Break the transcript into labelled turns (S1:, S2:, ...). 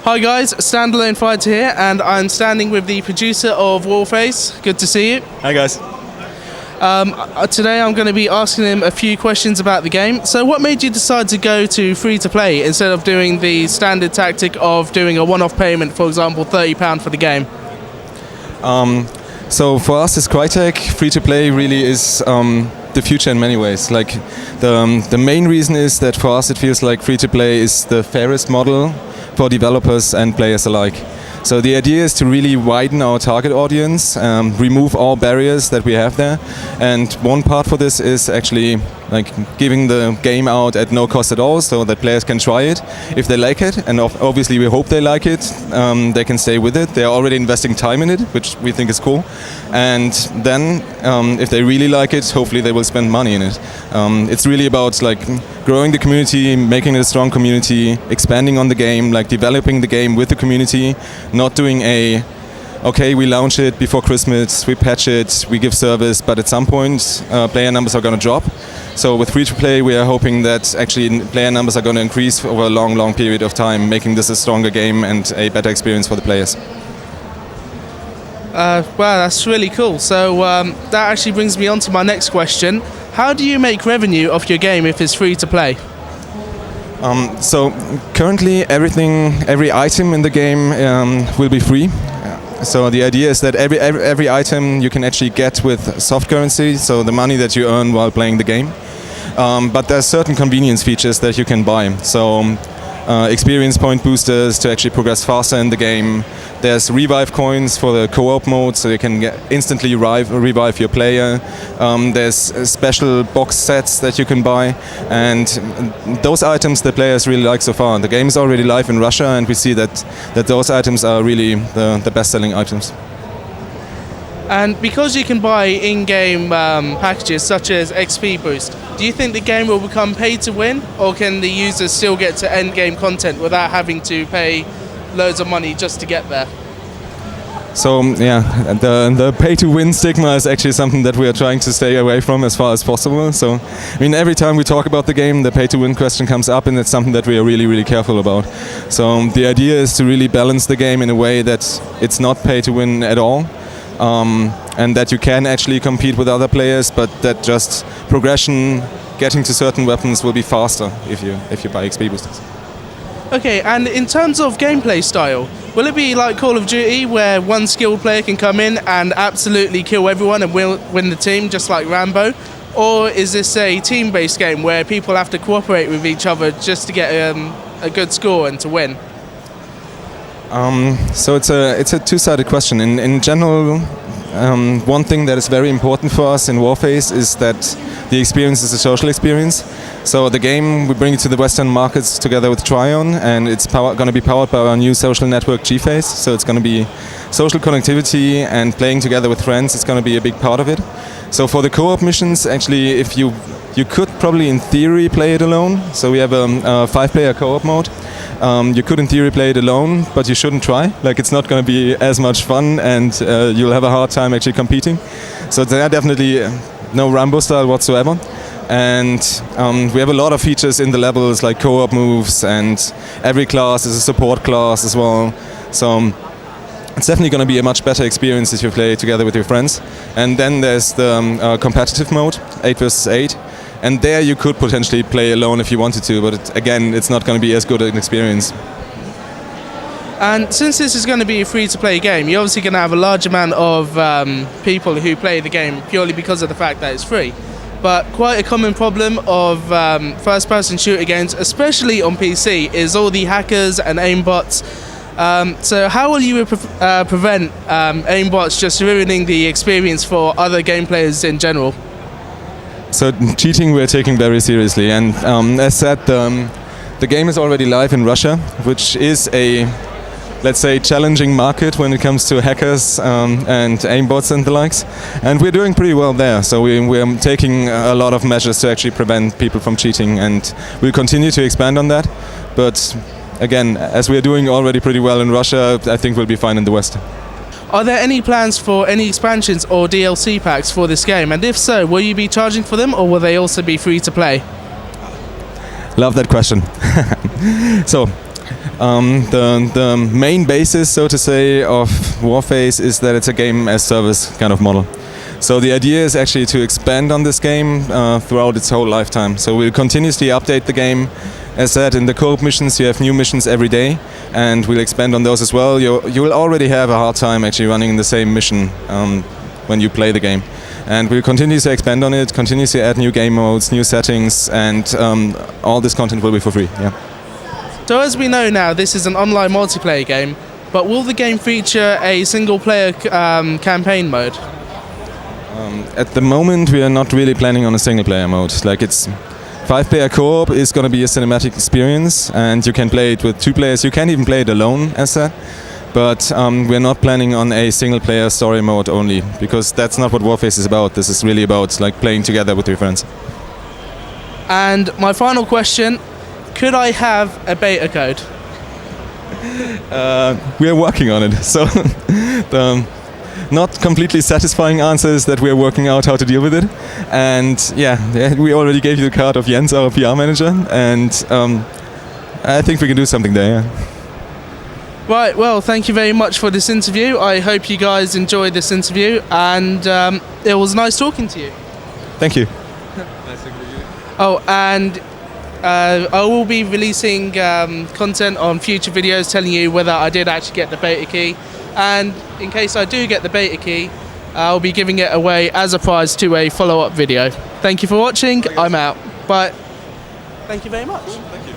S1: Hi guys, Standalone Fighter here, and I'm standing with the producer of Warface. Good to see you.
S2: Hi guys.
S1: Today I'm going to be asking him a few questions about the game. So what made you decide to go to free-to-play instead of doing the standard tactic of doing a one-off payment, for example £30 for the game?
S2: So for us as Crytek, free-to-play really is the future in many ways. Like the main reason is that for us it feels like free-to-play is the fairest model for developers and players alike. So the idea is to really widen our target audience, remove all barriers that we have there, and one part for this is actually like giving the game out at no cost at all, so that players can try it if they like it, and obviously we hope they like it. They can stay with it. They're already investing time in it, which we think is cool, and then if they really like it, hopefully they will spend money in it. It's really about like growing the community, making it a strong community, expanding on the game, like developing the game with the community, not doing okay, we launch it before Christmas, we patch it, we give service, but at some point player numbers are going to drop. So with free-to-play we are hoping that actually player numbers are going to increase over a long period of time, making this a stronger game and a better experience for the players.
S1: Well, that's really cool. So that actually brings me on to my next question. How do you make revenue off your game if it's free-to-play?
S2: So currently every item in the game will be free. So the idea is that every item you can actually get with soft currency, so the money that you earn while playing the game. But there are certain convenience features that you can buy. So experience point boosters to actually progress faster in the game. There's revive coins for the co-op mode, so you can instantly revive your player. There's special box sets that you can buy, and those items the players really like so far. The game is already live in Russia, and we see that those items are really the best-selling items.
S1: And because you can buy in-game packages such as XP boost, do you think the game will become pay to win, or can the users still get to end-game content without having to pay loads of money just to get there?
S2: So yeah, the pay-to-win stigma is actually something that we are trying to stay away from as far as possible. So I mean, every time we talk about the game, the pay-to-win question comes up, and it's something that we are really careful about. So the idea is to really balance the game in a way that it's not pay-to-win at all. And that you can actually compete with other players, but that just progression, getting to certain weapons will be faster if you buy XP boosters.
S1: Okay, and in terms of gameplay style, will it be like Call of Duty where one skilled player can come in and absolutely kill everyone and win the team, just like Rambo? Or is this a team-based game where people have to cooperate with each other just to get a good score and to win?
S2: So it's a two-sided question. In general, one thing that is very important for us in Warface is that the experience is a social experience. So the game, we bring it to the Western markets together with Tryon, and it's going to be powered by our new social network Gface. So it's going to be social connectivity and playing together with friends. It's going to be a big part of it. So for the co-op missions, actually, if you could probably in theory play it alone. So we have a 5-player co-op mode. You could in theory play it alone, but you shouldn't try. Like, it's not going to be as much fun, and you'll have a hard time actually competing. So there are definitely no Rambo style whatsoever. And we have a lot of features in the levels, like co-op moves, and every class is a support class as well. So it's definitely going to be a much better experience if you play together with your friends. And then there's the competitive mode, 8 versus 8. And there you could potentially play alone if you wanted to, but again, it's not going to be as good an experience.
S1: And since this is going to be a free-to-play game, you're obviously going to have a large amount of people who play the game purely because of the fact that it's free. But quite a common problem of first-person shooter games, especially on PC, is all the hackers and aimbots. So how will you prevent aimbots just ruining the experience for other game players in general?
S2: So cheating we're taking very seriously, and as said, the game is already live in Russia, which is a, let's say, challenging market when it comes to hackers and aimbots and the likes, and we're doing pretty well there. So we're taking a lot of measures to actually prevent people from cheating, and we'll continue to expand on that. But again, as we're doing already pretty well in Russia, I think we'll be fine in the West.
S1: Are there any plans for any expansions or DLC packs for this game? And if so, will you be charging for them, or will they also be free to play?
S2: Love that question. So The main basis, so to say, of Warface is that it's a game as service kind of model. So the idea is actually to expand on this game throughout its whole lifetime. So we'll continuously update the game. As said, in the co-op missions you have new missions every day, and we'll expand on those as well. You will already have a hard time actually running the same mission when you play the game. And we'll continue to expand on it, continue to add new game modes, new settings, and all this content will be for free. Yeah.
S1: So as we know now, this is an online multiplayer game, but will the game feature a single-player campaign mode?
S2: At the moment, we are not really planning on a single-player mode. Like, it's 5-player co-op is going to be a cinematic experience, and you can play it with 2 players. You can even play it alone, as said. But we're not planning on a single-player story mode only, because that's not what Warface is about. This is really about like playing together with your friends.
S1: And my final question: could I have a beta code?
S2: We are working on it. So the not completely satisfying answer is that we are working out how to deal with it. And yeah, we already gave you the card of Jens, our PR manager, and I think we can do something there. Yeah.
S1: Right, well, thank you very much for this interview. I hope you guys enjoyed this interview, and it was nice talking to you.
S2: Thank you.
S1: Oh, and I will be releasing content on future videos telling you whether I did actually get the beta key. And in case I do get the beta key, I'll be giving it away as a prize to a follow-up video. Thank you for watching. I'm out. Bye. Thank you very much.
S2: Thank you.